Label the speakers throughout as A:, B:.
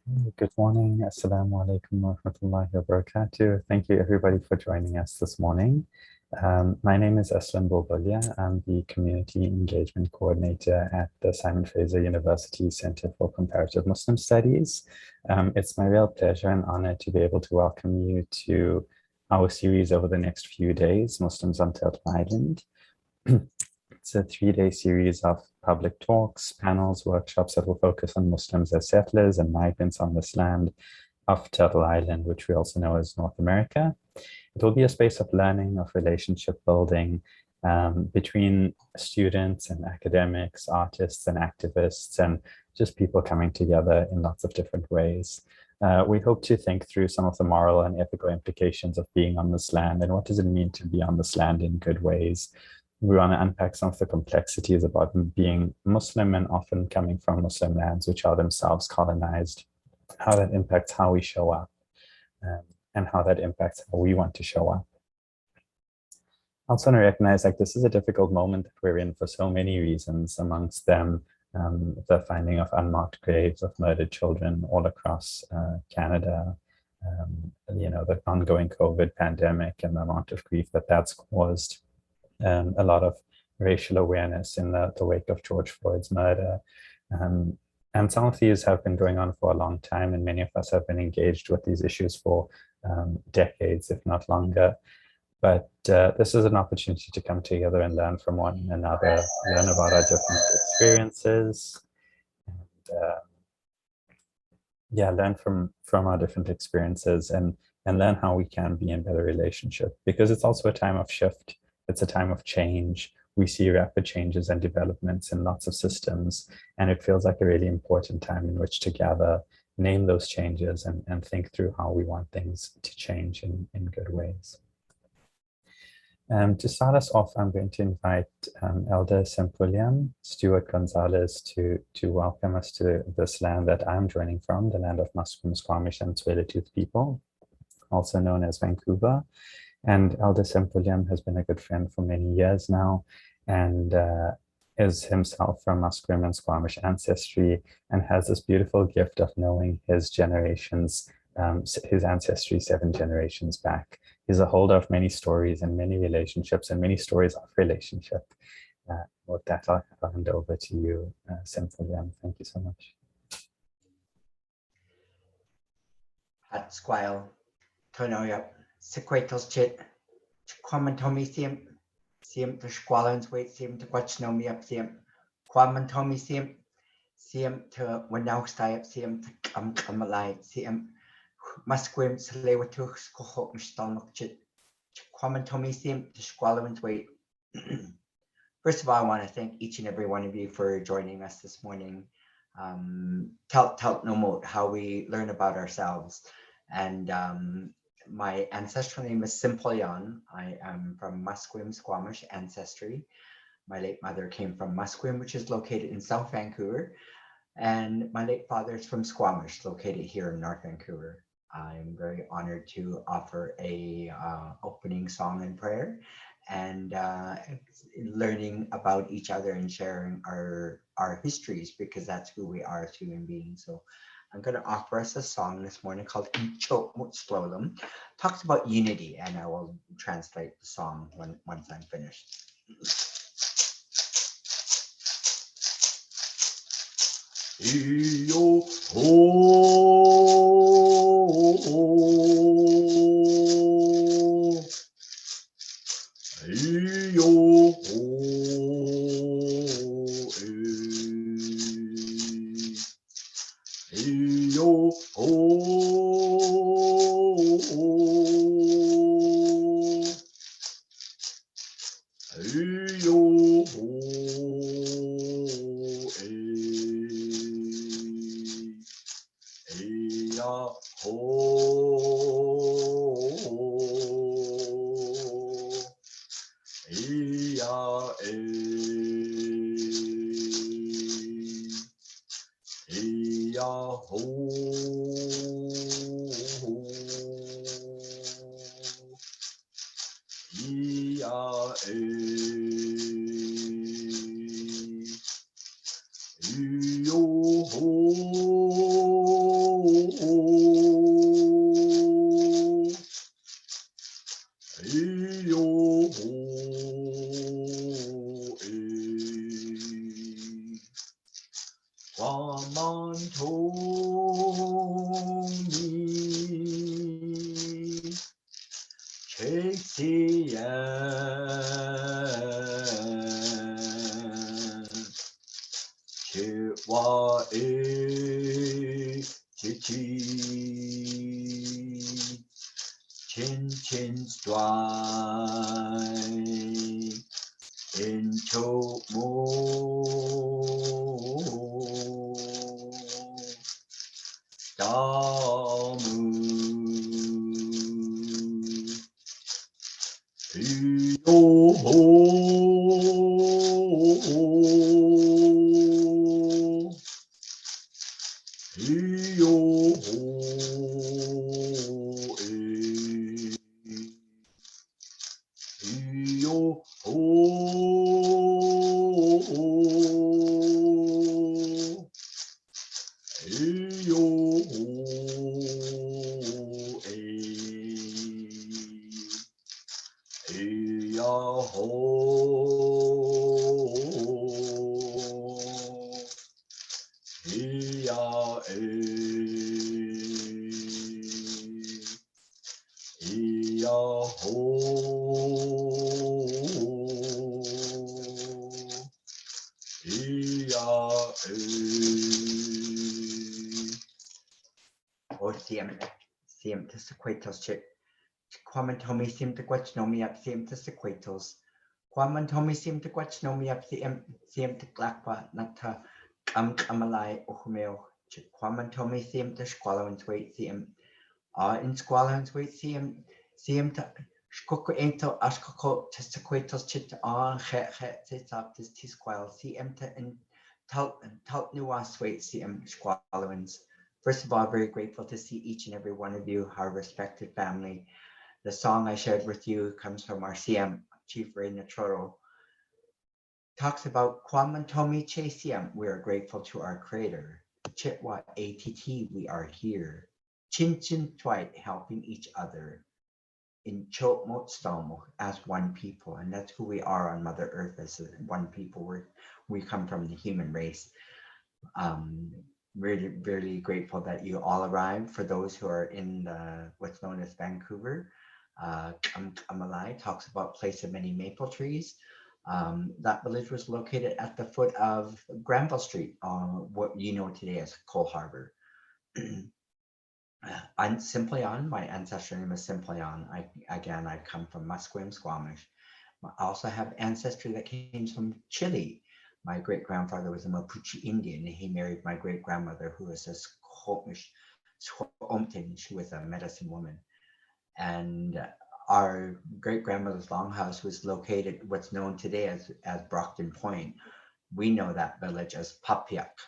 A: Good morning. Assalamu alaikum wa rahmatullahi wa barakatuh. Thank you everybody for joining us this morning. My name is Aslam Bobalia. I'm the Community Engagement Coordinator at the Simon Fraser University Center for Comparative Muslim Studies. It's my real pleasure and honor to be able to welcome you to our series over the next few days, Muslims on Turtle Island. It's a 3-day series of public talks, panels, workshops that will focus on Muslims as settlers and migrants on this land of Turtle Island, which we also know as North America. It will be a space of learning, of relationship building between students and academics, artists and activists, and just people coming together in lots of different ways. We hope to think through some of the moral and ethical implications of being on this land and what does it mean to be on this land in good ways. We want to unpack some of the complexities about being Muslim and often coming from Muslim lands, which are themselves colonized, how that impacts how we show up, and how that impacts how we want to show up. I also want to recognize this is a difficult moment that we're in for so many reasons, amongst them the finding of unmarked graves of murdered children all across Canada, the ongoing COVID pandemic and the amount of grief that that's caused. A lot of racial awareness in the wake of George Floyd's murder. And some of these have been going on for a long time, and many of us have been engaged with these issues for decades, if not longer. But this is an opportunity to come together and learn from one another, learn about our different experiences, and learn from our different experiences and learn how we can be in better relationship, because it's also a time of shift. It's a time of change. We see rapid changes and developments in lots of systems, and it feels like a really important time in which to gather, name those changes, and think through how we want things to change in good ways. To start us off, I'm going to invite Elder Sempuliam, Stuart Gonzalez, to welcome us to this land that I'm joining from, the land of Musqueam, Squamish, and Tsleil-Waututh people, also known as Vancouver. And Elder Sempuliam has been a good friend for many years now, and is himself from Musqueam and Squamish ancestry, and has this beautiful gift of knowing his generations, his ancestry 7 generations back. He's a holder of many stories and many relationships and many stories of relationship. With that, I'll hand over to you, Sempuliam. Thank you so much.
B: At Squile, Tonoya. Sequatals chit, Quamantomi seem to squallens wait, seem to watch no me up, seem Quamantomi seem to when now stay up, seem to come alive, seem Musqueam Tsleil-Waututh Skohop Mstalmuk chit, Quamantomi seem to squallens wait. First of all, I want to thank each and every one of you for joining us this morning. Tell no more how we learn about ourselves. And my ancestral name is Sempuliam. I am from Musqueam, Squamish ancestry. My late mother came from Musqueam, which is located in South Vancouver. And my late father is from Squamish, located here in North Vancouver. I'm very honored to offer a opening song and prayer, and learning about each other and sharing our histories, because that's who we are as human beings. So I'm going to offer us a song this morning called Inchot Mutslolam. Talks about unity, and I will translate the song once I'm finished. Iyo Chin chins dry into mo damu yo ho yo ho yo ho yo ya ho ya ya ho ya o siam to sequatals chit Quaman Tommy seem to quatch no me up siam to sequatals Quaman Tommy seem to quatch no me up siam to glakwa nata amalai ohumeo Quaman Tommy seem to squallow and wait siam in squallow and wait siam to Skoko ento askoko to sequatals chit on het up this tisqual siam to in Talt nuas wait siam squallowins. First of all, very grateful to see each and every one of you, our respected family. The song I shared with you comes from our CM, Chief Ray Natroro. Talks about Kwamantomi Che CM, we are grateful to our creator. Chitwa ATT, we are here. Chin Chin Twite, helping each other. In Chot Mot Stomo, as one people. And that's who we are on Mother Earth, as one people. We come from the human race. Really, really grateful that you all arrived. For those who are in what's known as Vancouver, Kamalai talks about place of many maple trees. That village was located at the foot of Granville Street, on what you know today as Cole Harbor. I'm Simplion. My ancestral name is Simplion. I come from Musqueam, Squamish. I also have ancestry that came from Chile. My great-grandfather was a Mapuche Indian, and he married my great-grandmother, who was a Squamish. She was a medicine woman. And our great-grandmother's longhouse was located what's known today as Brockton Point. We know that village as Papiak,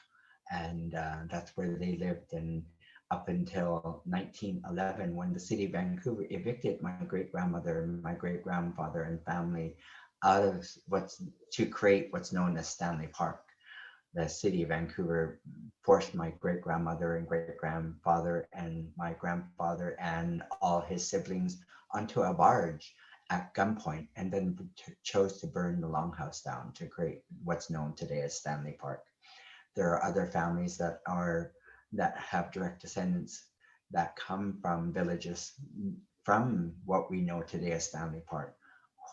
B: and that's where they lived. And up until 1911, when the city of Vancouver evicted my great-grandmother and my great-grandfather and family out of to create what's known as Stanley Park. The city of Vancouver forced my great-grandmother and great-grandfather and my grandfather and all his siblings onto a barge at gunpoint, and then chose to burn the longhouse down to create what's known today as Stanley Park. There are other families that have direct descendants that come from villages from what we know today as Stanley Park.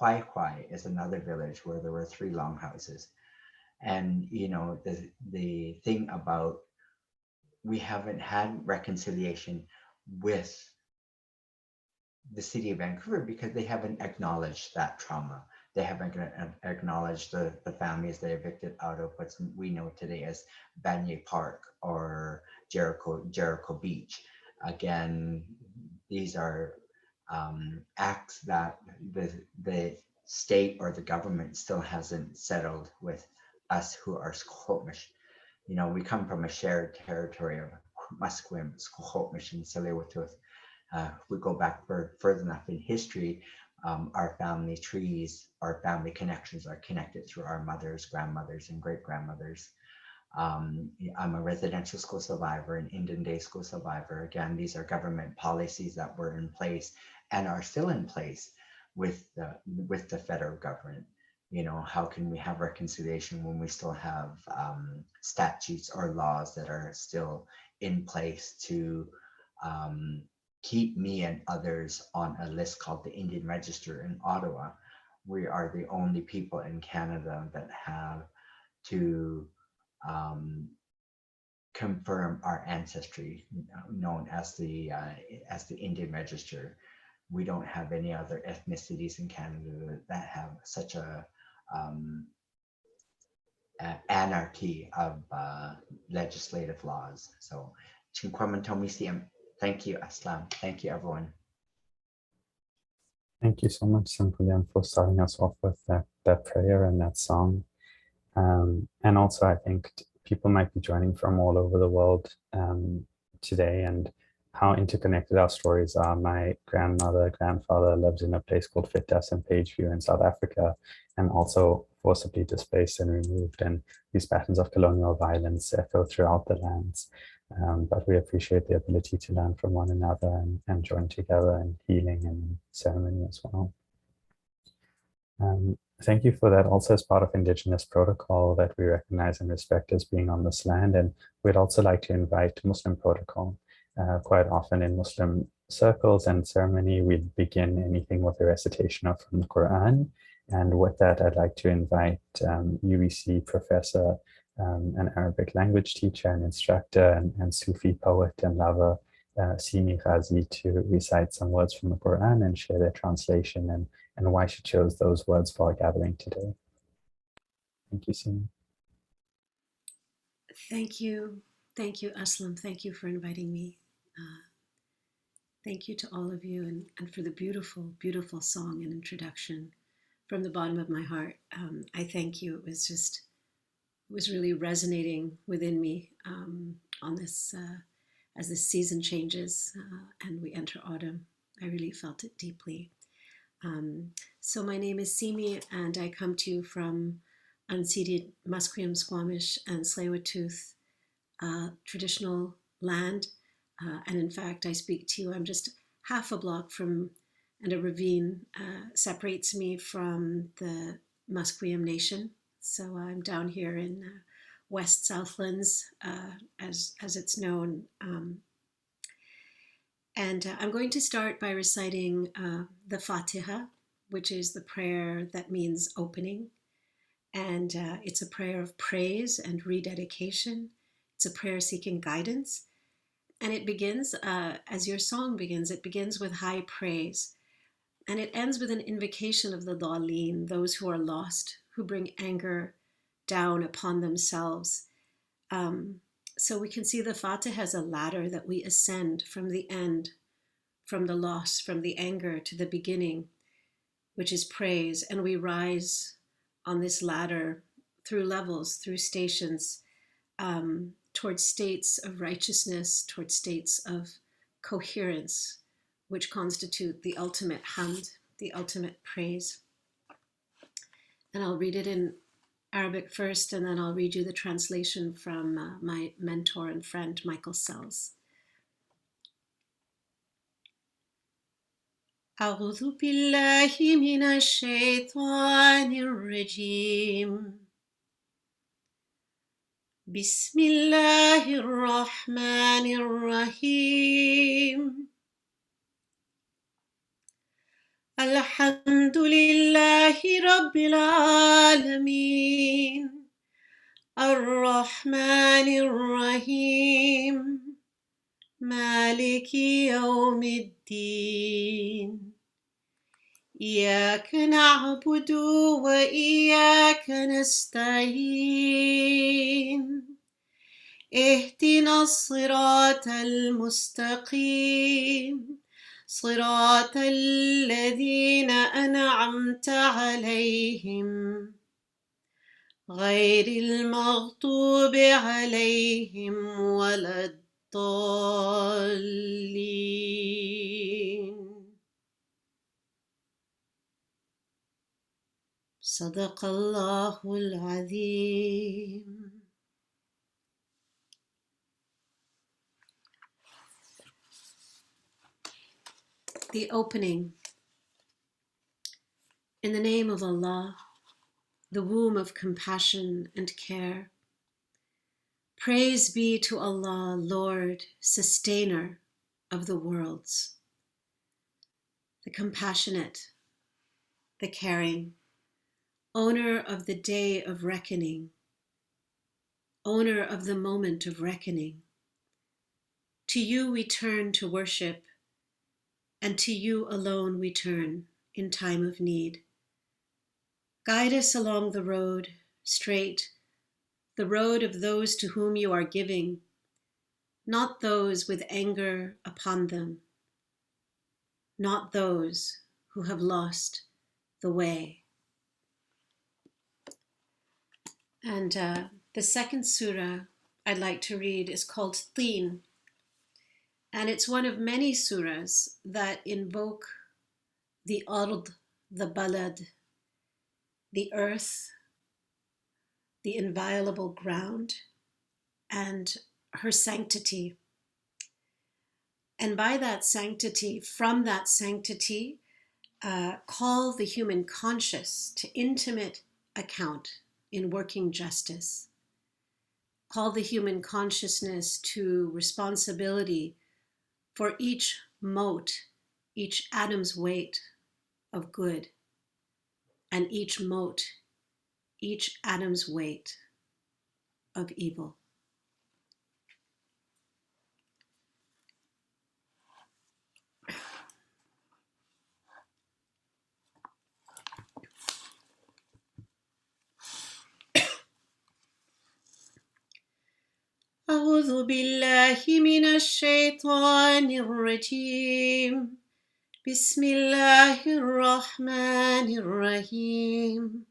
B: Huai Huai is another village where there were 3 longhouses. And you know, the thing about, we haven't had reconciliation with the city of Vancouver because they haven't acknowledged that trauma. They haven't acknowledged the families they evicted out of what we know today as Vanier Park or Jericho Beach. Again, these are acts that the state or the government still hasn't settled with us who are Squamish. You know, we come from a shared territory of Musqueam, Squamish, and Tsleil-Waututh. We go back further enough in history. Our family trees, our family connections are connected through our mothers, grandmothers, and great-grandmothers. I'm a residential school survivor, an Indian day school survivor. Again, these are government policies that were in place and are still in place with the federal government. how can we have reconciliation when we still have statutes or laws that are still in place to keep me and others on a list called the Indian Register in Ottawa. We are the only people in Canada that have to confirm our ancestry, known as the Indian Register. We don't have any other ethnicities in Canada that have such um, anarchy of legislative laws. So, thank you, Aslam. Thank you, everyone.
A: Thank you so much, Sampulyan, for starting us off with that prayer and that song. And also, I think people might be joining from all over the world today, and how interconnected our stories are. My grandfather lives in a place called Fitas in Pageview in South Africa, and also forcibly displaced and removed. And these patterns of colonial violence echo throughout the lands. But we appreciate the ability to learn from one another and join together in healing and ceremony as well. Thank you for that. Also, as part of Indigenous protocol that we recognize and respect as being on this land, and we'd also like to invite Muslim protocol. Quite often in Muslim circles and ceremony, we begin anything with a recitation of from the Quran. And with that, I'd like to invite UBC professor, an Arabic language teacher and instructor, and Sufi poet and lover, Simi Ghazi, to recite some words from the Quran and share their translation and why she chose those words for our gathering today. Thank you, Simi.
C: Thank you, Aslam. Thank you for inviting me. Thank you to all of you and for the beautiful, beautiful song and introduction. From the bottom of my heart, I thank you. It was really resonating within me on this, as the season changes and we enter autumn. I really felt it deeply. So my name is Simi, and I come to you from unceded Musqueam, Squamish, and Tsleil-Waututh traditional land. And in fact, I speak to you, I'm just half a block from, and a ravine separates me from the Musqueam Nation. So I'm down here in West Southlands, as it's known. And I'm going to start by reciting the Fatiha, which is the prayer that means opening. And it's a prayer of praise and rededication. It's a prayer seeking guidance. And it begins, as your song begins, it begins with high praise. And it ends with an invocation of the Daleen, those who are lost, who bring anger down upon themselves. So we can see the Fatiha as a ladder that we ascend from the end, from the loss, from the anger to the beginning, which is praise. And we rise on this ladder through levels, through stations, towards states of righteousness, towards states of coherence, which constitute the ultimate hamd, the ultimate praise. And I'll read it in Arabic first, and then I'll read you the translation from my mentor and friend, Michael Sells. أعوذ بالله من الشيطان الرجيم بسم الله الرحمن الرحيم الحمد لله رب العالمين الرحمن الرحيم مالك يوم الدين إياك نعبد وإياك نستعين اهدنا الصراط المستقيم صراط الذين أنعمت عليهم غير المغضوب عليهم ولا الضالين صدق الله العظيم. The opening. In the name of Allah, the womb of compassion and care. Praise be to Allah, Lord, sustainer of the worlds, the compassionate, the caring, owner of the day of reckoning, owner of the moment of reckoning. To you we turn to worship, and to you alone we turn in time of need. Guide us along the road, straight, the road of those to whom you are giving, not those with anger upon them, not those who have lost the way. And the second surah I'd like to read is called Teen, and it's one of many surahs that invoke the ard, the balad, the earth, the inviolable ground, and her sanctity. And by that sanctity, from that sanctity, call the human conscious to intimate account in working justice. Call the human consciousness to responsibility for each mote, each atom's weight of good, and each mote, each atom's weight of evil. أعوذ بالله من الشيطان الرجيم. بسم الله الرحمن الرحيم.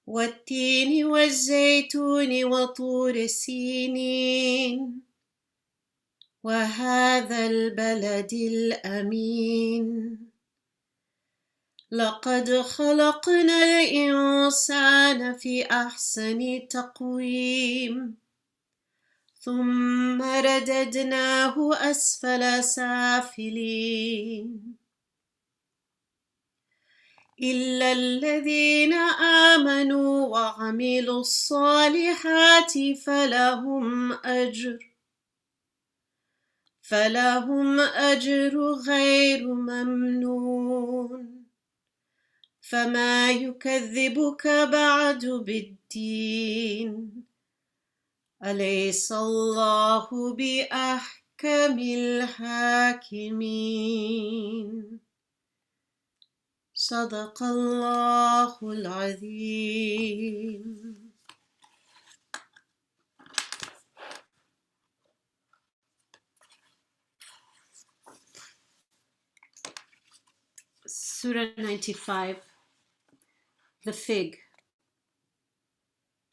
C: والتين والزيتون وطور سينين وهذا البلد الأمين. لقد خلقنا الإنسان في أحسن تقويم ثم رددناه أسفل سافلين إلا الذين آمنوا وعملوا الصالحات فلهم أجر غير ممنون. فما يكذبك بعد بالدين أليس الله بأحكم الحاكمين. صدق الله العظيم. Surah 95, the fig.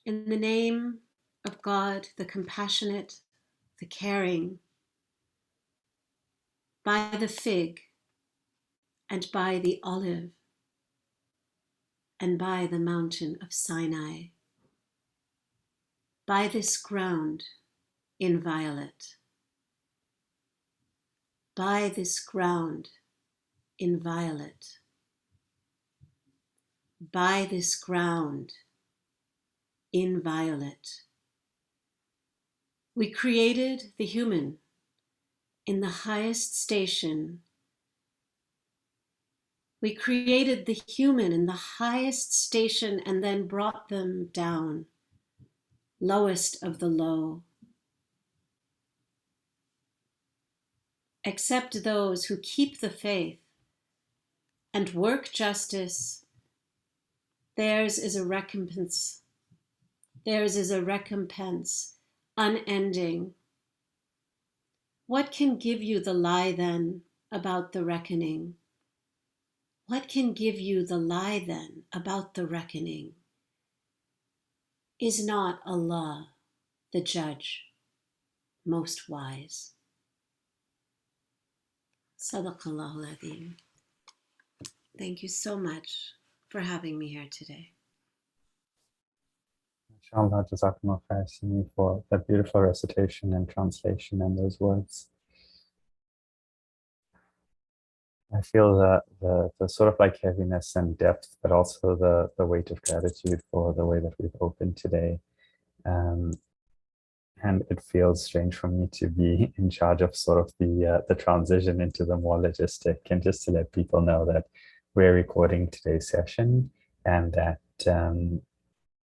C: In the name of God, the compassionate, the caring, by the fig, and by the olive, and by the mountain of Sinai, by this ground inviolate, by this ground inviolate, by this ground inviolate. We created the human in the highest station. We created the human in the highest station and then brought them down, lowest of the low. Except those who keep the faith and work justice, theirs is a recompense. Theirs is a recompense, unending. What can give you the lie then about the reckoning? What can give you the lie then about the reckoning? Is not Allah, the Judge, most wise? Sadaqallahu al-Azim. Thank you so much for having me here today.
A: Inshallah, Jazakumullah khair, Sini, for that beautiful recitation and translation and those words. I feel that the sort of like heaviness and depth, but also the weight of gratitude for the way that we've opened today. And it feels strange for me to be in charge of sort of the transition into the more logistic, and just to let people know that we're recording today's session, and that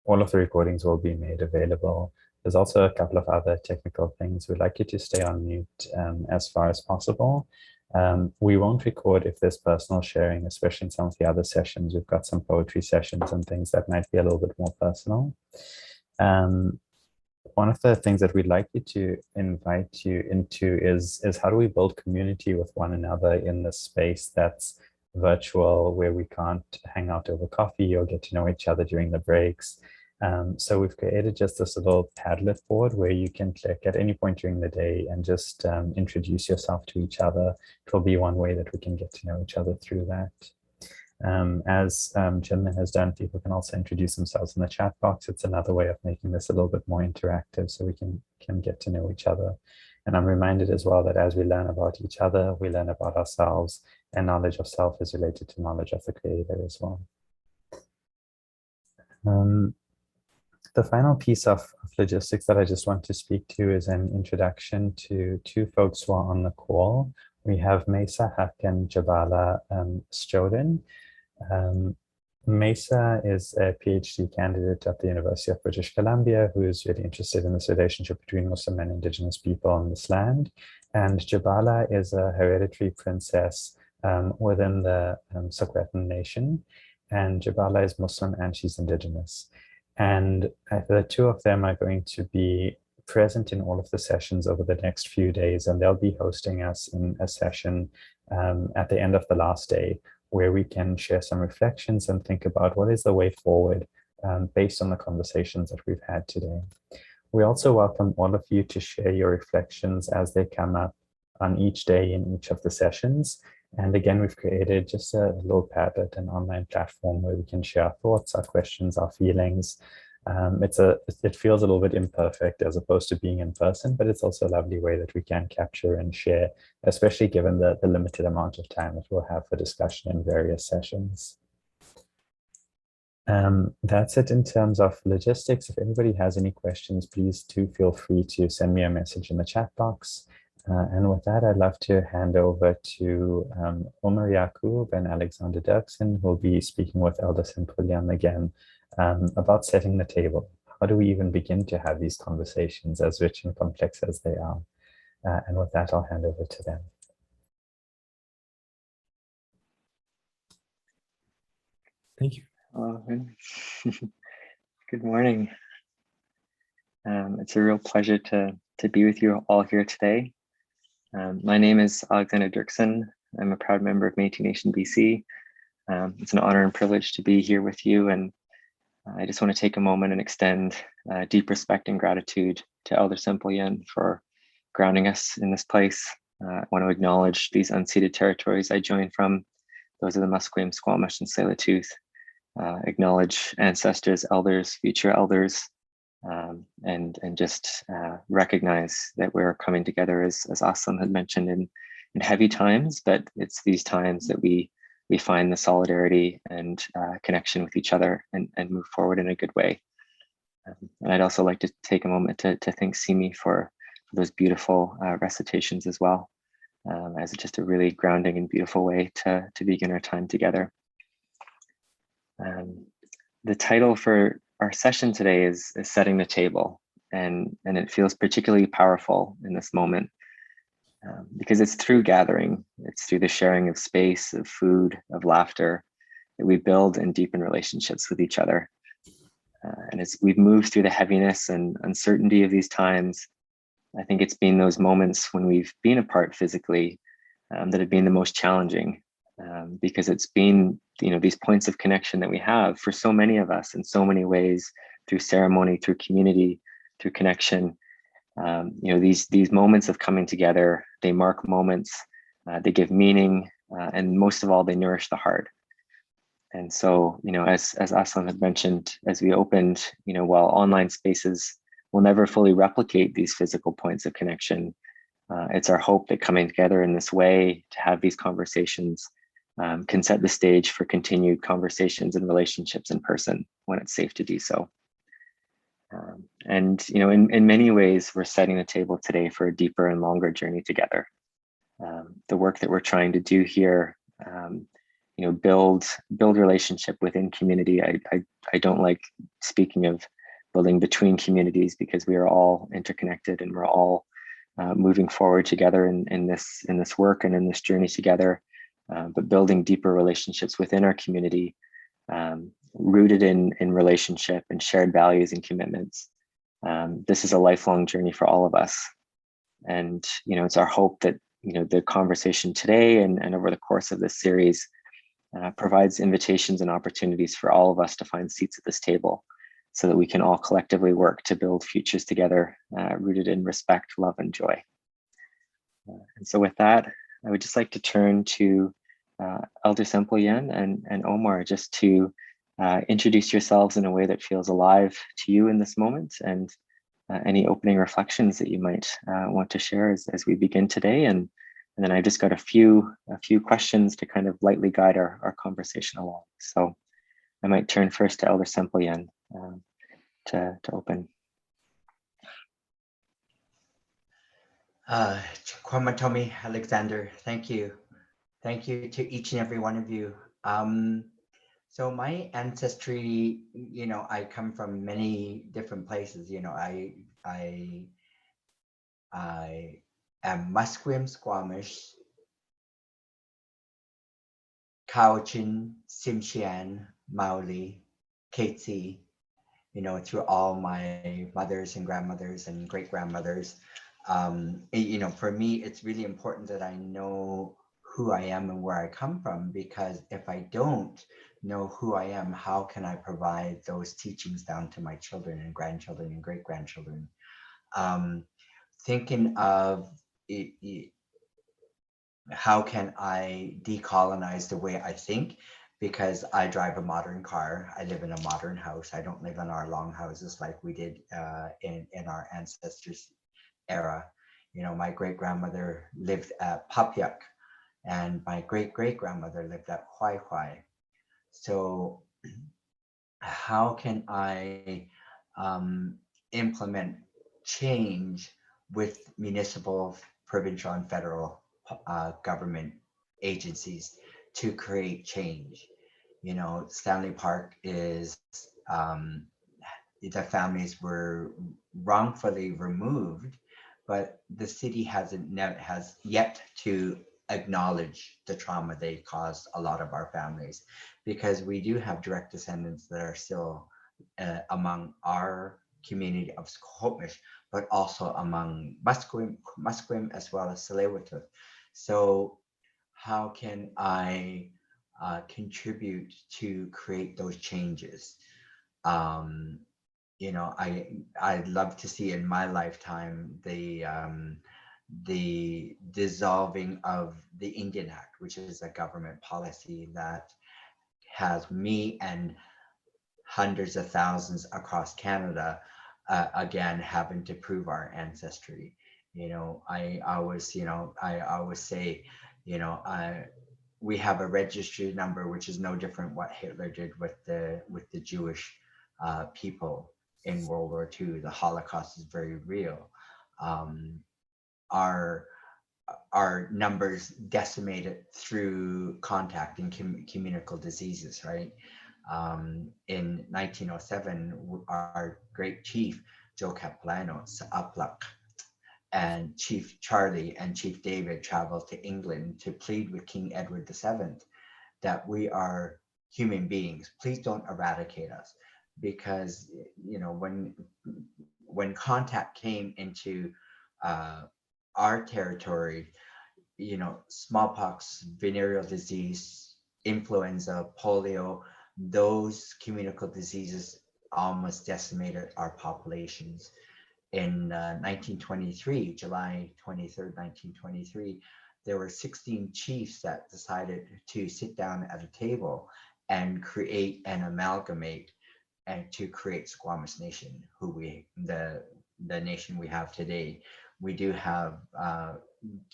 A: all of the recordings will be made available. There's also a couple of other technical things. We'd like you to stay on mute as far as possible. We won't record if there's personal sharing, especially in some of the other sessions. We've got some poetry sessions and things that might be a little bit more personal. One of the things that we'd like you to invite you into is how do we build community with one another in this space that's virtual, where we can't hang out over coffee or get to know each other during the breaks. So we've created just this little Padlet board where you can click at any point during the day and just introduce yourself to each other. It will be one way that we can get to know each other through that. As Jim has done, people can also introduce themselves in the chat box. It's another way of making this a little bit more interactive so we can get to know each other. And I'm reminded as well that as we learn about each other, we learn about ourselves, and knowledge of self is related to knowledge of the Creator as well. The final piece of logistics that I just want to speak to is an introduction to two folks who are on the call. We have Mesa Haq and Jabala Stoden. Mesa is a PhD candidate at the University of British Columbia who is really interested in this relationship between Muslim and Indigenous people on this land. And Jabala is a hereditary princess within the Sowetan Nation. And Jabala is Muslim and she's Indigenous. And the two of them are going to be present in all of the sessions over the next few days, and they'll be hosting us in a session at the end of the last day, where we can share some reflections and think about what is the way forward based on the conversations that we've had today. We also welcome all of you to share your reflections as they come up on each day in each of the sessions. And again, we've created just a little Padlet, an online platform where we can share our thoughts, our questions, our feelings. It feels a little bit imperfect as opposed to being in person, but it's also a lovely way that we can capture and share, especially given the limited amount of time that we'll have for discussion in various sessions. That's it in terms of logistics. If anybody has any questions, please do feel free to send me a message in the chat box. And with that, I'd love to hand over to Omar Yaqub and Alexander Dirksen, who will be speaking with Elder Sempulian again about setting the table. How do we even begin to have these conversations, as rich and complex as they are? And with that, I'll hand over to them.
D: Thank you.
E: Good morning. It's a real pleasure to be with you all here today. My name is Alexander Dirksen. I'm a proud member of Métis Nation BC. It's an honor and privilege to be here with you, and I just want to take a moment and extend deep respect and gratitude to Elder Sempulian for grounding us in this place. I want to acknowledge these unceded territories I joined from. Those are the Musqueam, Squamish, and Tsleil-Waututh. Acknowledge ancestors, elders, future elders, and just recognize that we're coming together, as Aslam had mentioned, in heavy times, but it's these times that we find the solidarity and connection with each other and move forward in a good way. And I'd also like to take a moment to thank Simi for those beautiful recitations as well, as just a really grounding and beautiful way to begin our time together. The title for our session today is Setting the Table, and it feels particularly powerful in this moment because it's through gathering, it's through the sharing of space, of food, of laughter, that we build and deepen relationships with each other. And as we've moved through the heaviness and uncertainty of these times, I think it's been those moments when we've been apart physically that have been the most challenging. Because it's been, these points of connection that we have for so many of us in so many ways, through ceremony, through community, through connection. These moments of coming together, they mark moments, they give meaning, and most of all, they nourish the heart. And so, as Aslam had mentioned, as we opened, while online spaces will never fully replicate these physical points of connection, it's our hope that coming together in this way to have these conversations can set the stage for continued conversations and relationships in person when it's safe to do so. And in many ways, we're setting the table today for a deeper and longer journey together. The work that we're trying to do here, build relationship within community. I don't like speaking of building between communities, because we are all interconnected and we're all moving forward together in this work and in this journey together. But building deeper relationships within our community, rooted in relationship and shared values and commitments. This is a lifelong journey for all of us. And, it's our hope that, the conversation today and over the course of this series provides invitations and opportunities for all of us to find seats at this table so that we can all collectively work to build futures together, rooted in respect, love, and joy. And so with that, I would just like to turn to Elder Sempoyan and Omar, just to introduce yourselves in a way that feels alive to you in this moment, and any opening reflections that you might want to share as we begin today. And then I've just got a few questions to kind of lightly guide our conversation along. So I might turn first to Elder Sempoyan to open.
B: Kwamatomi, Alexander, thank you. Thank you to each and every one of you. So my ancestry, I come from many different places. I am Musqueam, Squamish, Cowichan, Tsimshian, Maoli, Katsi, through all my mothers and grandmothers and great grandmothers. For me, it's really important that I know who I am and where I come from, because if I don't know who I am, how can I provide those teachings down to my children and grandchildren and great grandchildren? Thinking of how can I decolonize the way I think, because I drive a modern car. I live in a modern house. I don't live in our long houses like we did in our ancestors' era. My great grandmother lived at Papyak, and my great great grandmother lived at Huai Huai. So how can I implement change with municipal, provincial, and federal government agencies to create change? Stanley Park is, the families were wrongfully removed, but the city has yet to acknowledge the trauma they caused a lot of our families, because we do have direct descendants that are still among our community of Squamish, but also among Musqueam as well as Tsleil-Waututh. So how can I contribute to create those changes? I'd love to see in my lifetime the dissolving of the Indian Act, which is a government policy that has me and hundreds of thousands across Canada again having to prove our ancestry. I always say, we have a registry number which is no different what Hitler did with the Jewish people in World War II. The Holocaust is very real. Our numbers decimated through contact and communicable diseases, right? In 1907, our great chief, Joe Capilano, Saaplak, and Chief Charlie and Chief David traveled to England to plead with King Edward VII that we are human beings. Please don't eradicate us. Because, when contact came into our territory, smallpox, venereal disease, influenza, polio, those communicable diseases almost decimated our populations. In 1923, July 23rd, 1923, there were 16 chiefs that decided to sit down at a table and create and amalgamate and to create Squamish Nation, the nation we have today. We do have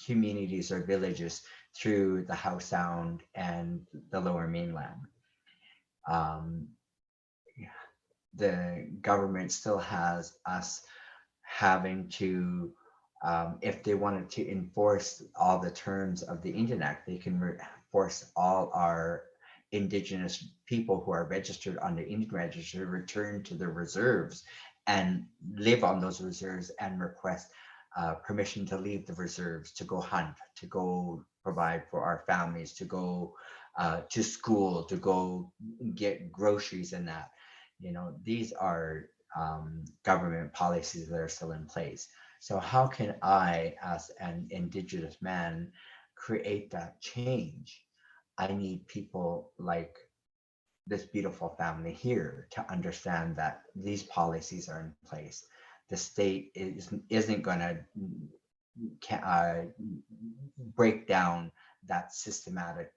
B: communities or villages through the Howe Sound and the Lower Mainland. The government still has us having to, if they wanted to enforce all the terms of the Indian Act, they can force all our Indigenous people who are registered on the Indian Register to return to the reserves and live on those reserves and request permission to leave the reserves, to go hunt, to go provide for our families, to go to school, to go get groceries and that. You know, these are government policies that are still in place. So how can I, as an Indigenous man, create that change? I need people like this beautiful family here to understand that these policies are in place. The state isn't going to break down that systematic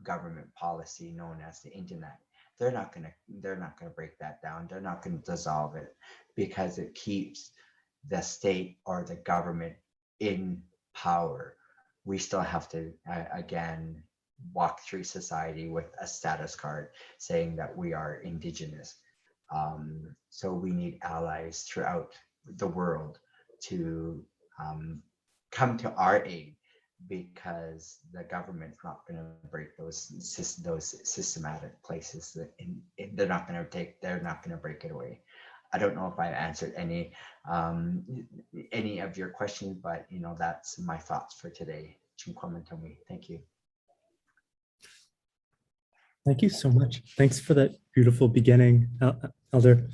B: government policy known as the Indian Act. They're not going to break that down. They're not going to dissolve it because it keeps the state or the government in power. We still have to again walk through society with a status card saying that we are Indigenous. So we need allies throughout the world to come to our aid, because the government's not going to break those systematic places that they're not going to break it away. I don't know if I answered any of your questions, but you know, that's my thoughts for today. Thank you.
D: Thank you so much. Thanks for that beautiful beginning, Elder.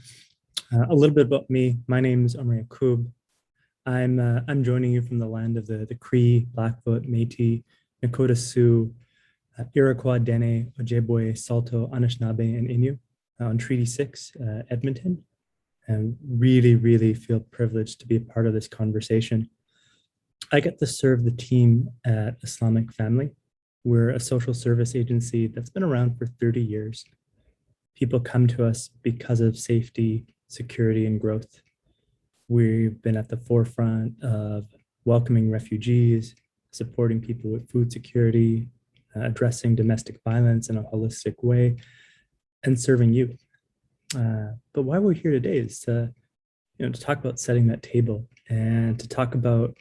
D: A little bit about me. My name is Omar Yaqub. I'm joining you from the land of the Cree, Blackfoot, Métis, Nakota Sioux, Iroquois, Dene, Ojibwe, Saulteaux, Anishinaabe, and Innu on Treaty 6, Edmonton. And really, really feel privileged to be a part of this conversation. I get to serve the team at Islamic Family. We're a social service agency that's been around for 30 years. People come to us because of safety, security, and growth. We've been at the forefront of welcoming refugees, supporting people with food security, addressing domestic violence in a holistic way, and serving youth. But why we're here today is to talk about setting that table and to talk about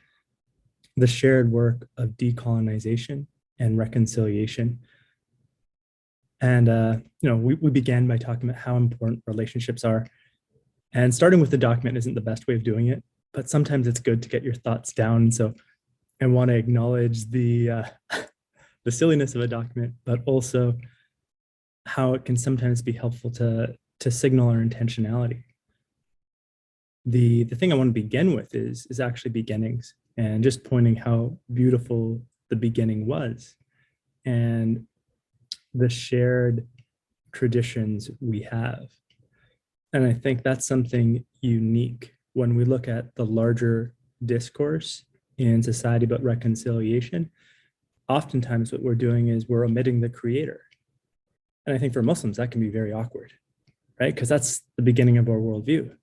D: the shared work of decolonization and reconciliation. And we began by talking about how important relationships are. And starting with the document isn't the best way of doing it, but sometimes it's good to get your thoughts down. So I want to acknowledge the silliness of a document, but also how it can sometimes be helpful to signal our intentionality. The thing I want to begin with is actually beginnings, and just pointing how beautiful the beginning was and the shared traditions we have. And I think that's something unique when we look at the larger discourse in society about reconciliation. Oftentimes what we're doing is we're omitting the creator. And I think for Muslims, that can be very awkward, right? Because that's the beginning of our worldview.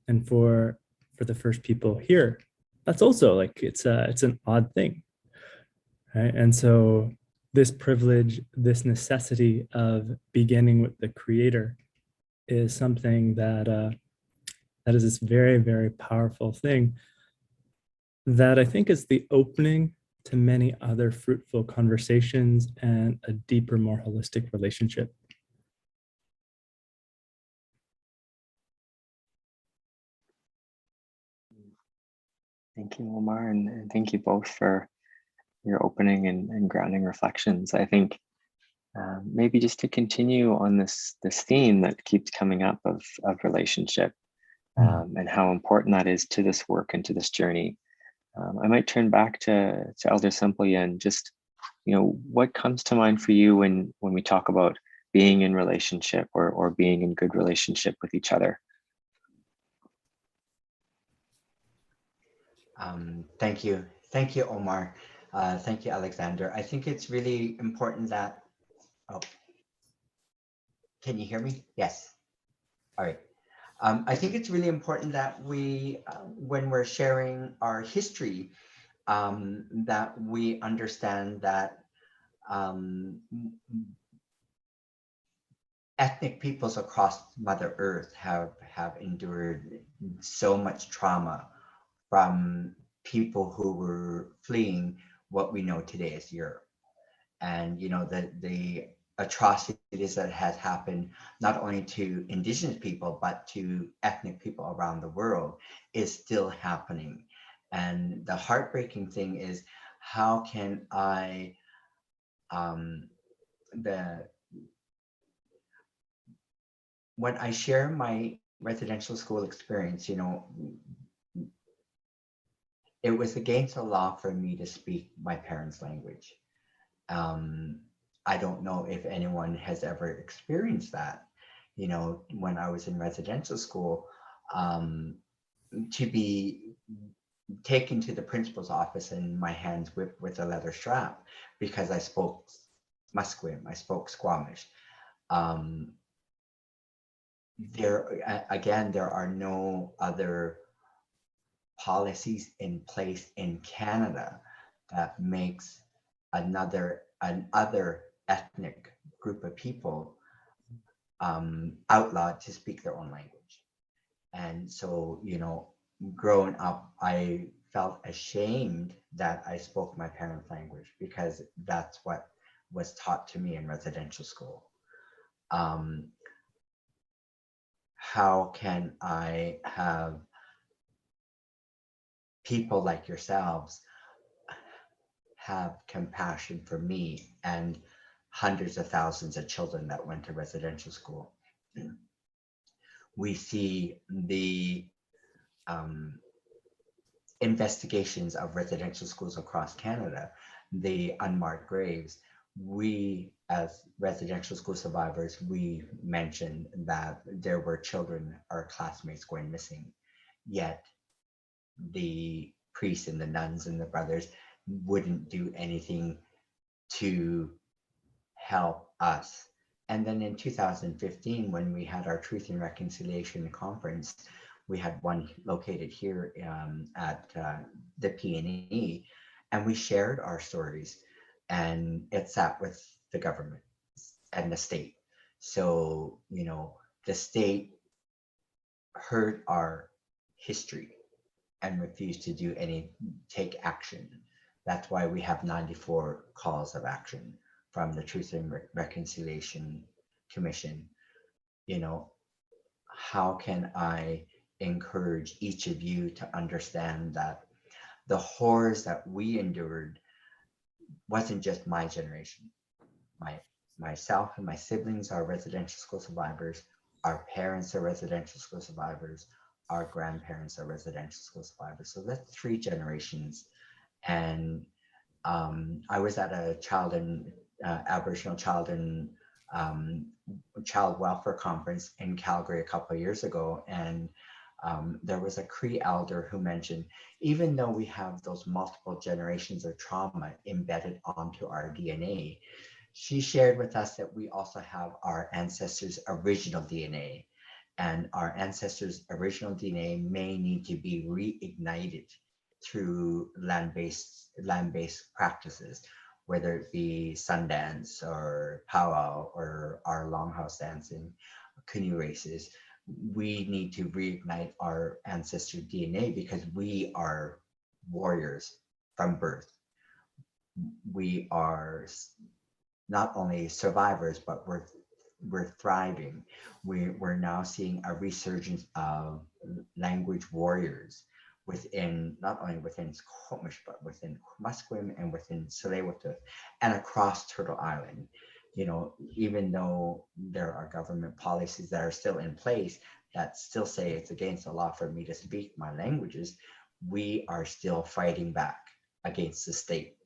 D: And for the first people here, that's also like, it's an odd thing, right? And so this privilege, this necessity of beginning with the creator is something that is this very, very powerful thing that I think is the opening to many other fruitful conversations and a deeper, more holistic relationship.
E: Thank you, Omar, and thank you both for your opening and grounding reflections. I think maybe just to continue on this theme that keeps coming up of relationship and how important that is to this work and to this journey. I might turn back to Elder Sempelia and just, what comes to mind for you when we talk about being in relationship or being in good relationship with each other?
B: Thank you, Omar. Thank you, Alexander. I think it's really important that, can you hear me? Yes. All right. I think it's really important that we, when we're sharing our history, that we understand that ethnic peoples across Mother Earth have endured so much trauma from people who were fleeing what we know today as Europe. And you know, the atrocities that has happened not only to Indigenous people but to ethnic people around the world is still happening. And the heartbreaking thing is, how can I the when I share my residential school experience, you know, it was against the law for me to speak my parents' language. I don't know if anyone has ever experienced that. You know, when I was in residential school, to be taken to the principal's office and my hands whipped with a leather strap because I spoke Musqueam, I spoke Squamish. There are no other policies in place in Canada that makes another ethnic group of people outlawed to speak their own language. And so, you know, growing up, I felt ashamed that I spoke my parents' language because that's what was taught to me in residential school. How can I have people like yourselves have compassion for me and hundreds of thousands of children that went to residential school? We see the investigations of residential schools across Canada, the unmarked graves. We, as residential school survivors, we mentioned that there were children, our classmates, going missing, yet the priests and the nuns and the brothers wouldn't do anything to help us. And then in 2015, when we had our Truth and Reconciliation Conference, we had one located here at the PNE, and we shared our stories, and it sat with the government and the state. So, you know, the state heard our history and refused to take action. That's why we have 94 calls of action from the Truth and Reconciliation Commission. You know, how can I encourage each of you to understand that the horrors that we endured wasn't just my generation. Myself and my siblings are residential school survivors. Our parents are residential school survivors. Our grandparents are residential school survivors. So that's 3 generations. And I was at a Aboriginal child and child welfare conference in Calgary a couple of years ago, and there was a Cree elder who mentioned, even though we have those multiple generations of trauma embedded onto our DNA, she shared with us that we also have our ancestors' original DNA, and our ancestors' original DNA may need to be reignited through land-based practices, whether it be Sundance or powwow or our longhouse dancing, canoe races. We need to reignite our ancestor DNA because we are warriors from birth. We are not only survivors, but we're thriving. We're now seeing a resurgence of language warriors within, not only within Squamish, but within Musqueam and within Tsleil-Waututh and across Turtle Island. You know, even though there are government policies that are still in place that still say it's against the law for me to speak my languages, we are still fighting back against the state.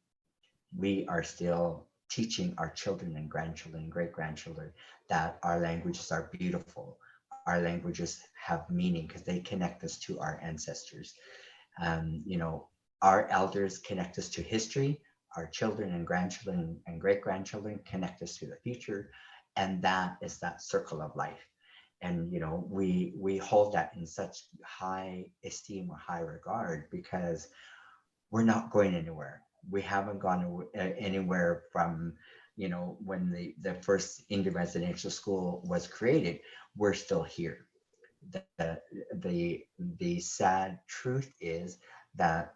B: We are still teaching our children and grandchildren and great-grandchildren that our languages are beautiful. Our languages have meaning because they connect us to our ancestors. You know, our elders connect us to history. Our children and grandchildren and great-grandchildren connect us to the future. And that is that circle of life. And, you know, we hold that in such high esteem or high regard because we're not going anywhere. We haven't gone anywhere from, when the first Indian residential school was created. We're still here. The sad truth is that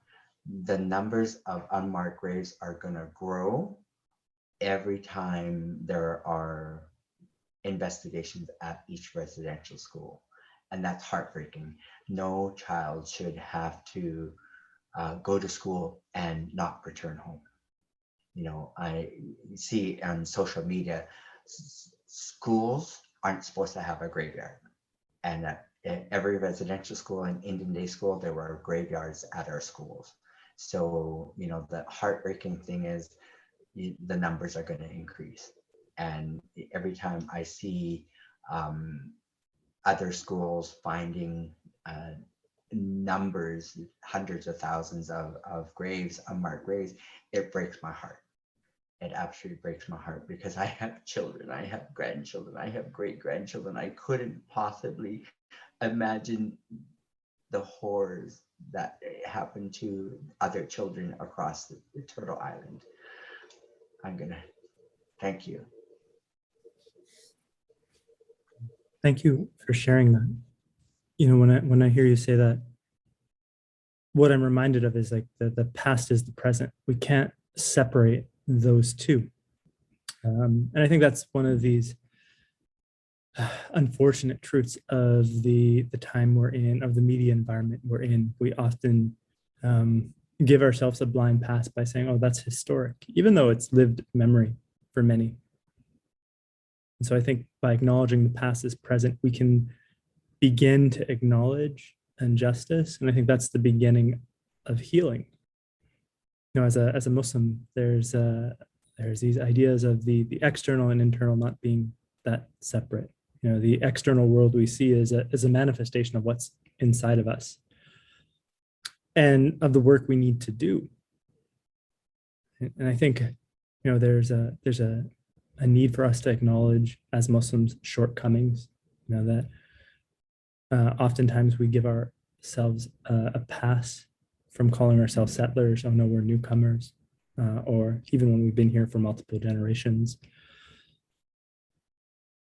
B: the numbers of unmarked graves are going to grow every time there are investigations at each residential school. And that's heartbreaking. No child should have to go to school and not return home. I see on social media, schools aren't supposed to have a graveyard. And at every residential school and Indian day school, there were graveyards at our schools. So, the heartbreaking thing is the numbers are going to increase. And every time I see other schools finding numbers, hundreds of thousands of graves, unmarked graves, it breaks my heart. It absolutely breaks my heart, because I have children, I have grandchildren, I have great grandchildren. I couldn't possibly imagine the horrors that happen to other children across the Turtle Island. I'm gonna thank you.
D: Thank you for sharing that. When I hear you say that, what I'm reminded of is like the past is the present. We can't separate those two. And I think that's one of these unfortunate truths of the time we're in, of the media environment we're in. We often give ourselves a blind pass by saying, oh, that's historic, even though it's lived memory for many. And so I think by acknowledging the past is present, we can begin to acknowledge injustice. And I think that's the beginning of healing. As a Muslim, there's these ideas of the external and internal not being that separate. The external world we see is a manifestation of what's inside of us and of the work we need to do. And I think, there's a need for us to acknowledge as Muslims shortcomings, that oftentimes we give ourselves a pass from calling ourselves settlers. Oh no, we're newcomers, or even when we've been here for multiple generations.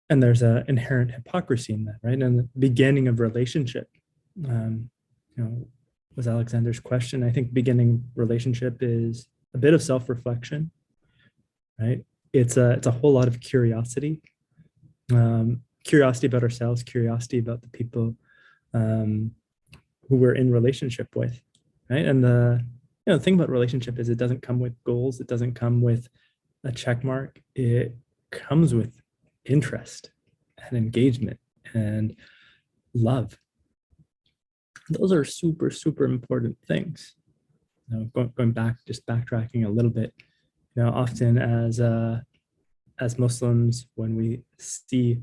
D: And there's an inherent hypocrisy in that, right? And the beginning of relationship, was Alexander's question. I think beginning relationship is a bit of self-reflection, right? It's a whole lot of curiosity, curiosity about ourselves, curiosity about the people who we're in relationship with, right? And the thing about relationship is it doesn't come with goals. It doesn't come with a check mark. It comes with interest and engagement and love. Those are super, super important things. Going back, just backtracking a little bit, often as Muslims, when we see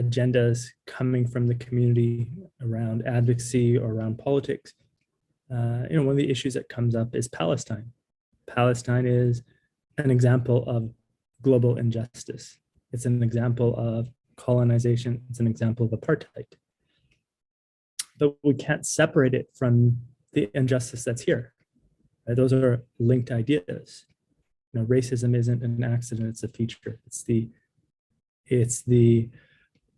D: agendas coming from the community around advocacy or around politics, one of the issues that comes up is Palestine. Palestine is an example of global injustice. It's an example of colonization. It's an example of apartheid. But we can't separate it from the injustice that's here. Right? Those are linked ideas. Racism isn't an accident, it's a feature. It's the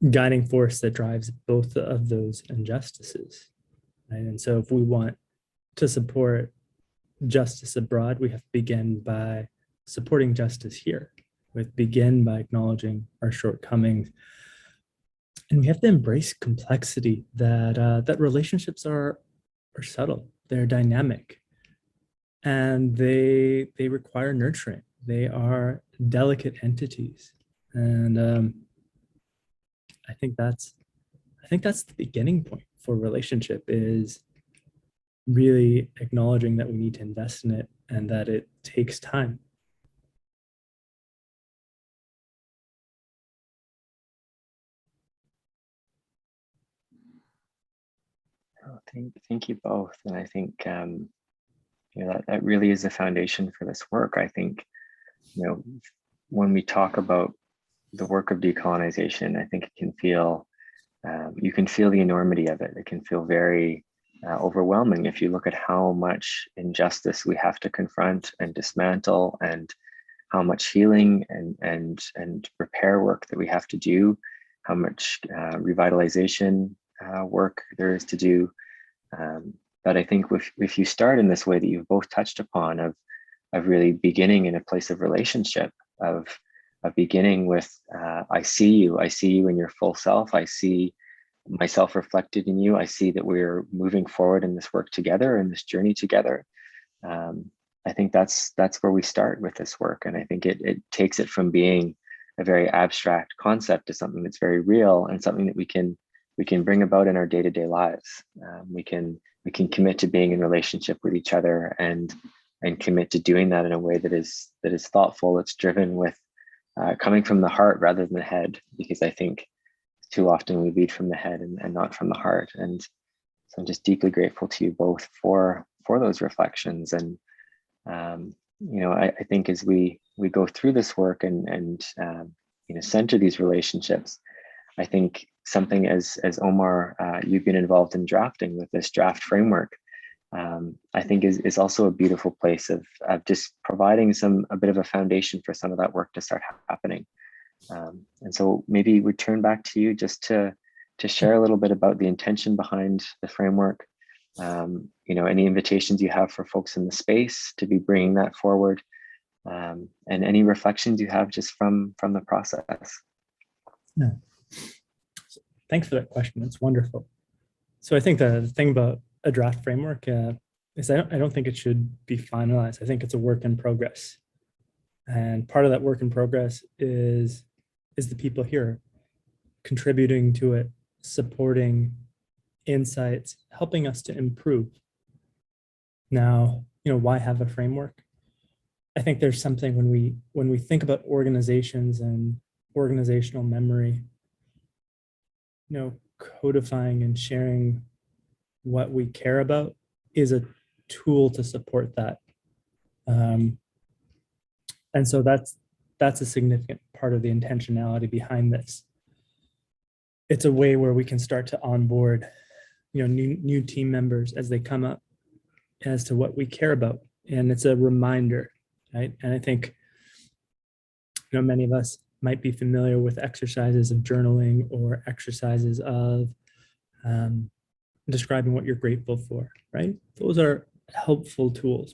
D: guiding force that drives both of those injustices. Right? And so if we want to support justice abroad, we have to begin by supporting justice here. We have to begin by acknowledging our shortcomings. And we have to embrace complexity, that relationships are subtle, they're dynamic, and they require nurturing. They are delicate entities. And I think that's the beginning point for relationship, is really acknowledging that we need to invest in it and that it takes time.
E: Thank you both. And I think that really is the foundation for this work. I think when we talk about the work of decolonization, I think it can feel you can feel the enormity of it. It can feel very overwhelming if you look at how much injustice we have to confront and dismantle, and how much healing and repair work that we have to do, how much revitalization work there is to do. But I think if you start in this way that you've both touched upon, of really beginning in a place of relationship, of beginning with I see you in your full self, I see myself reflected in you, I see that we're moving forward in this work together, in this journey together. I think that's where we start with this work. And I think it takes it from being a very abstract concept to something that's very real, and something that we can bring about in our day-to-day lives. We can commit to being in relationship with each other, and commit to doing that in a way that is thoughtful, it's driven with coming from the heart rather than the head, because I think too often we lead from the head and not from the heart. And so I'm just deeply grateful to you both for those reflections. And I think as we go through this work and center these relationships, I think something as Omar, you've been involved in drafting with this draft framework, I think is also a beautiful place of just providing a bit of a foundation for some of that work to start happening. And so maybe we turn back to you just to share a little bit about the intention behind the framework. Any invitations you have for folks in the space to be bringing that forward, and any reflections you have just from the process.
D: Yeah. So thanks for that question. It's wonderful. So I think the thing about a draft framework is I don't think it should be finalized. I think it's a work in progress. And part of that work in progress is the people here contributing to it, supporting insights, helping us to improve. Now, why have a framework? I think there's something when we think about organizations and organizational memory, codifying and sharing what we care about is a tool to support that. And so that's a significant part of the intentionality behind this. It's a way where we can start to onboard, new team members as they come up as to what we care about. And it's a reminder, right? And I think, many of us might be familiar with exercises of journaling or exercises of describing what you're grateful for, right? Those are helpful tools.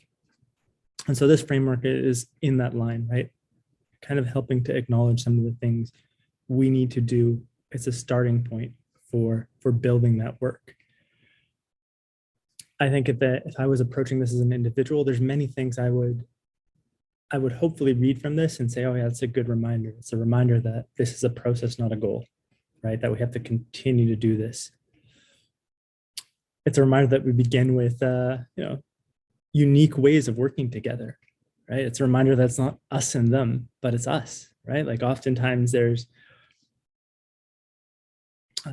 D: And so this framework is in that line, right? Kind of helping to acknowledge some of the things we need to do. It's a starting point for building that work. I think if I was approaching this as an individual, there's many things I would hopefully read from this and say, oh yeah, it's a good reminder. It's a reminder that this is a process, not a goal, right? That we have to continue to do this. It's a reminder that we begin with, unique ways of working together, right? It's a reminder that it's not us and them, but it's us, right? Like oftentimes there's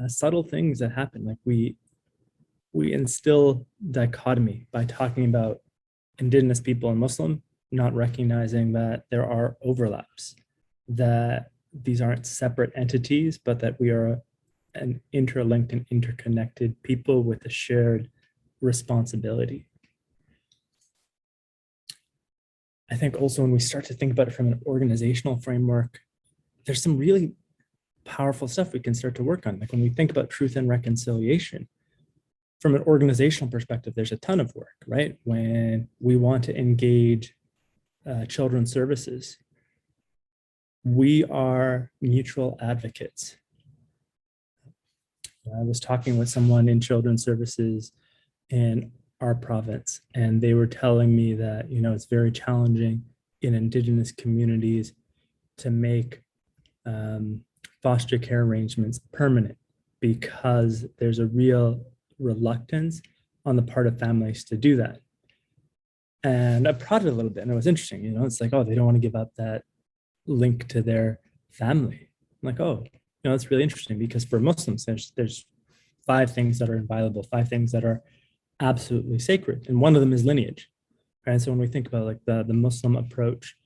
D: subtle things that happen. Like we instill dichotomy by talking about Indigenous people and Muslim, not recognizing that there are overlaps, that these aren't separate entities, but that we are an interlinked and interconnected people with a shared responsibility. I think also when we start to think about it from an organizational framework, there's some really powerful stuff we can start to work on. Like when we think about truth and reconciliation, from an organizational perspective, there's a ton of work, right? When we want to engage children's services, we are mutual advocates. I was talking with someone in children's services in our province, and they were telling me that, it's very challenging in Indigenous communities to make foster care arrangements permanent because there's a real reluctance on the part of families to do that. And I prodded a little bit, and it was interesting, it's like, oh, they don't want to give up that link to their family. I'm like, oh, that's really interesting, because for Muslims, there's 5 things that are inviolable, 5 things that are absolutely sacred, and one of them is lineage. Right? So when we think about like the Muslim approach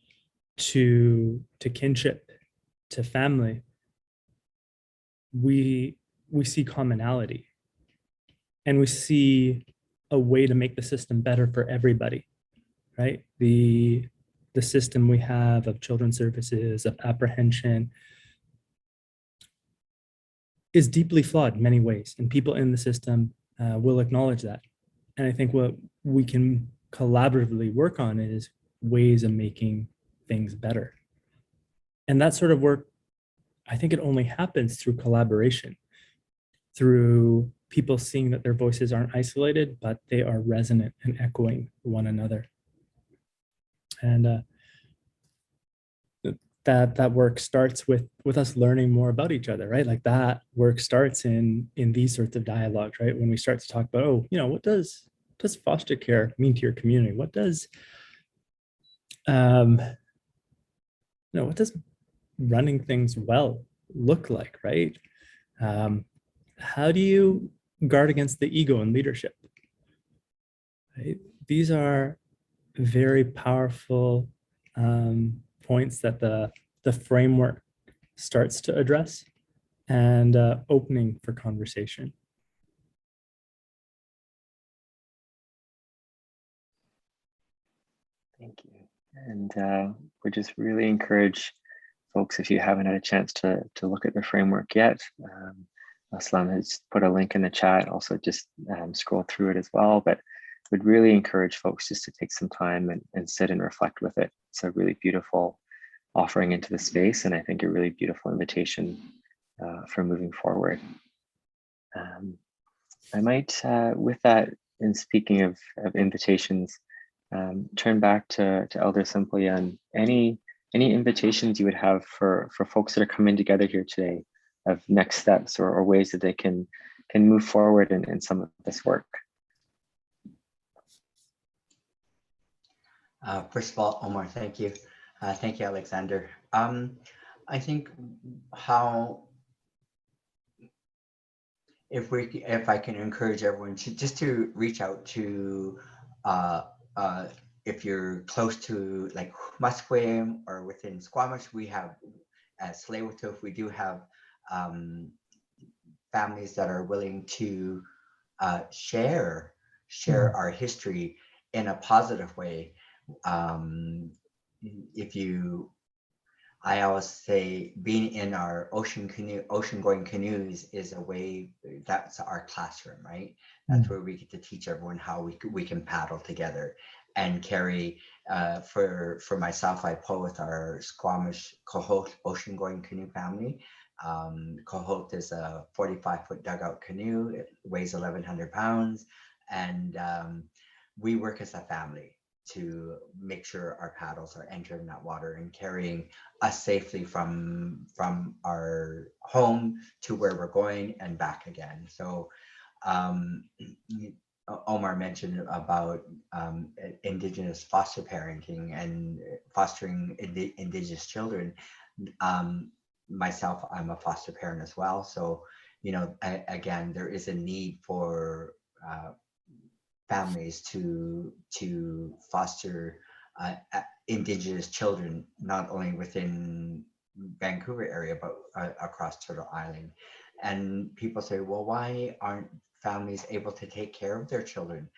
D: to kinship, to family, we see commonality, and we see a way to make the system better for everybody, right? The system we have of children's services, of apprehension, is deeply flawed in many ways, and people in the system will acknowledge that. And I think what we can collaboratively work on is ways of making things better. And that sort of work, I think it only happens through collaboration, through people seeing that their voices aren't isolated, but they are resonant and echoing one another. And that work starts with us learning more about each other, right? Like that work starts in these sorts of dialogues, right? When we start to talk about, oh, what does foster care mean to your community? What does what does running things well look like, right? How do you guard against the ego in leadership? Right? These are very powerful points that the framework starts to address, and opening for conversation.
E: Thank you. And we just really encourage folks, if you haven't had a chance to look at the framework yet, Aslam has put a link in the chat, also just scroll through it as well, but would really encourage folks just to take some time and sit and reflect with it. It's a really beautiful offering into the space, and I think a really beautiful invitation for moving forward. I might, with that, in speaking of invitations, turn back to Elder Simplya, and any invitations you would have for folks that are coming together here today of next steps or ways that they can move forward in some of this work.
B: First of all, Omar, thank you. Thank you, Alexander. I think if I can encourage everyone to reach out to, if you're close to like Musqueam or within Squamish, we have at Tsleil-Waututh, we do have families that are willing to share our history in a positive way. I always say being in our ocean going canoes is a way, that's our classroom, right? That's where we get to teach everyone how we can paddle together and carry, for myself, I pull with our Squamish Cohote ocean going canoe family. Cohote is a 45-foot dugout canoe. It weighs 1,100 pounds. And we work as a family to make sure our paddles are entering that water and carrying us safely from our home to where we're going and back again. So Omar mentioned about Indigenous foster parenting and fostering Indigenous children. Myself, I'm a foster parent as well. So, again, there is a need for families to foster Indigenous children, not only within Vancouver area, but across Turtle Island. And people say, well, why aren't families able to take care of their children?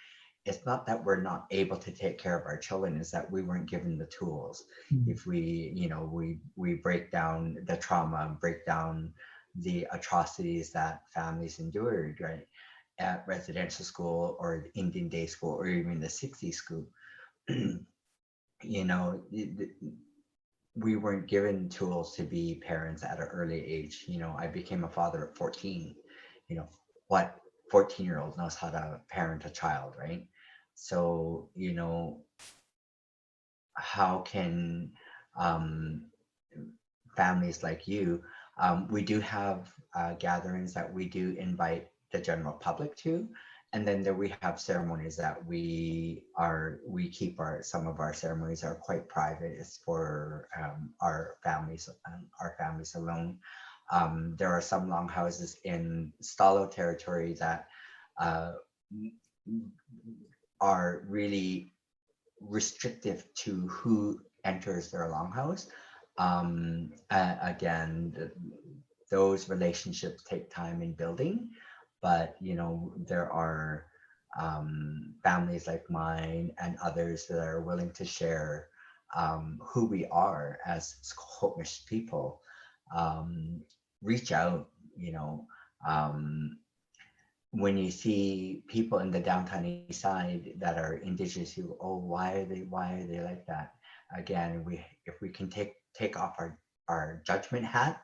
B: It's not that we're not able to take care of our children, is that we weren't given the tools. If we, we break down the trauma, break down the atrocities that families endured, right? At residential school or Indian day school or even the 60s school, we weren't given tools to be parents at an early age. I became a father at 14. What 14-year-old knows how to parent a child, right? So, how can families like you, we do have gatherings that we do invite the general public to, and then there we have ceremonies that we keep some of our ceremonies are quite private. It's for our families alone. There are some longhouses in Stalo territory that are really restrictive to who enters their longhouse. Again, those relationships take time in building, but there are families like mine and others that are willing to share who we are as Squamish people. Reach out, when you see people in the downtown east side that are Indigenous, you, oh, why are they like that? Again, if we can take off our judgment hat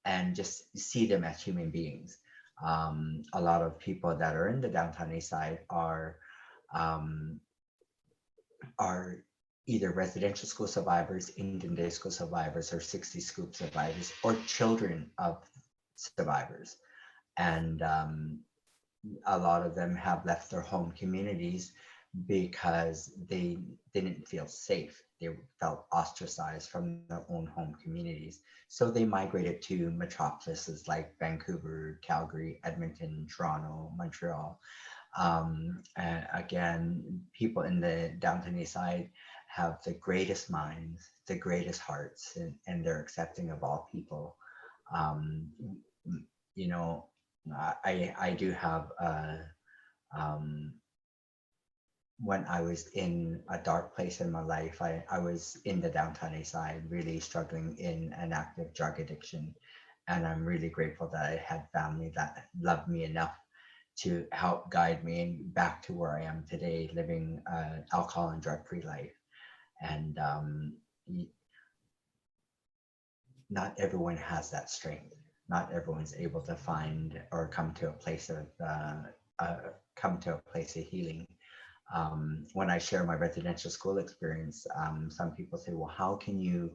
B: and just see them as human beings. A lot of people that are in the downtown east side are either residential school survivors, Indian day school survivors, or 60 scoop survivors, or children of survivors. And a lot of them have left their home communities because they didn't feel safe. They felt ostracized from their own home communities. So they migrated to metropolises like Vancouver, Calgary, Edmonton, Toronto, Montreal. And again, people in the downtown east side have the greatest minds, the greatest hearts, and they're accepting of all people. I do have when I was in a dark place in my life, I was in the downtown east side, really struggling in an active drug addiction. And I'm really grateful that I had family that loved me enough to help guide me back to where I am today, living alcohol and drug-free life. And not everyone has that strength. Not everyone's able to find or come to a place of healing. When I share my residential school experience, some people say, well, how can you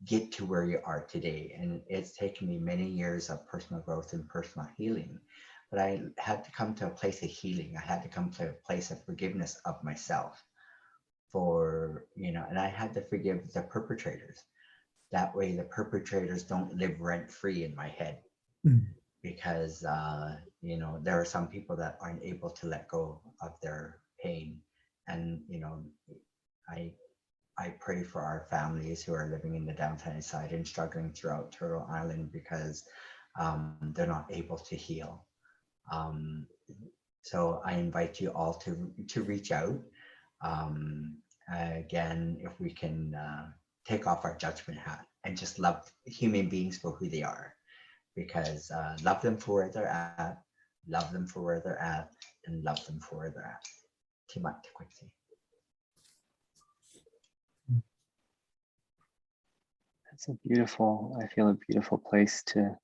B: get to where you are today? And it's taken me many years of personal growth and personal healing, but I had to come to a place of healing. I had to come to a place of forgiveness of myself and I had to forgive the perpetrators. That way the perpetrators don't live rent free in my head. Because there are some people that aren't able to let go of their pain. And I pray for our families who are living in the downtown side and struggling throughout Turtle Island because they're not able to heal. So I invite you all to reach out. Again, if we can take off our judgment hat and just love human beings for who they are. Because love them for where they're at, love them for where they're at, and love them for where they're at. Timat Tikwiti.
E: That's I feel a beautiful place to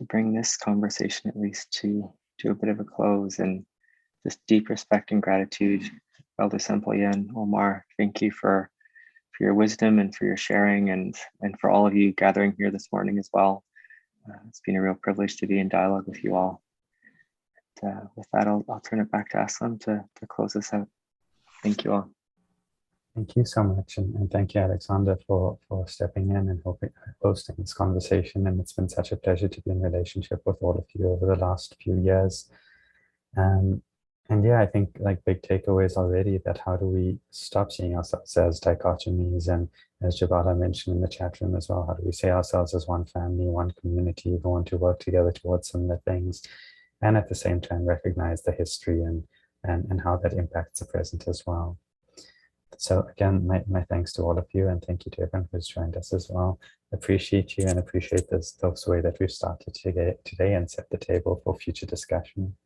E: bring this conversation at least to a bit of a close, and just deep respect and gratitude, Elder Sempolia and Omar. Thank you for your wisdom and for your sharing, and for all of you gathering here this morning as well. It's been a real privilege to be in dialogue with you all. With that, I'll turn it back to Aslam to close us out. Thank you all.
A: Thank you so much. And thank you, Alexander, for stepping in and hosting this conversation. And it's been such a pleasure to be in relationship with all of you over the last few years. And yeah, I think like big takeaways already, that how do we stop seeing ourselves as dichotomies, and as Jabala mentioned in the chat room as well, how do we see ourselves as one family, one community, who want to work together towards similar things, and at the same time recognize the history and how that impacts the present as well. So again, my thanks to all of you, and thank you to everyone who's joined us as well. Appreciate you and appreciate this way that we've started today and set the table for future discussion.